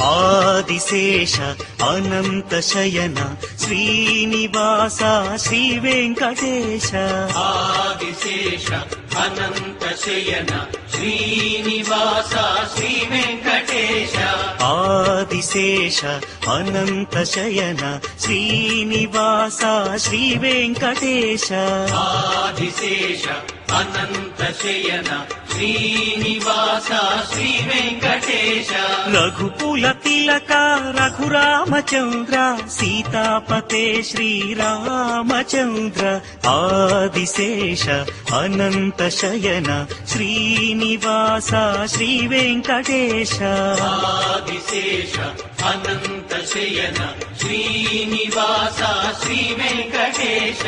ఆదిశేష అనంత శయన శ్రీనివాస శ్రీ వెంకటేశ ఆదిశేష అనంత శయన శ్రీనివాస శ్రీ వెంకటేశ ఆదిశేష అనంత శయన శ్రీనివాస శ్రీ వెంకటేశ ఆదిశేష అనంత శయన శ్రీనివాస శ్రీ వెంకటేశ రఘుకుల తిలక రఘురామచంద్ర సీతాపతే శ్రీరామచంద్ర ఆదిశేష అనంత శయన శ్రీనివాస శ్రీ వెంకటేశ ఆదిశేష అనంత శయన శ్రీనివాస శ్రీ వెంకటేశ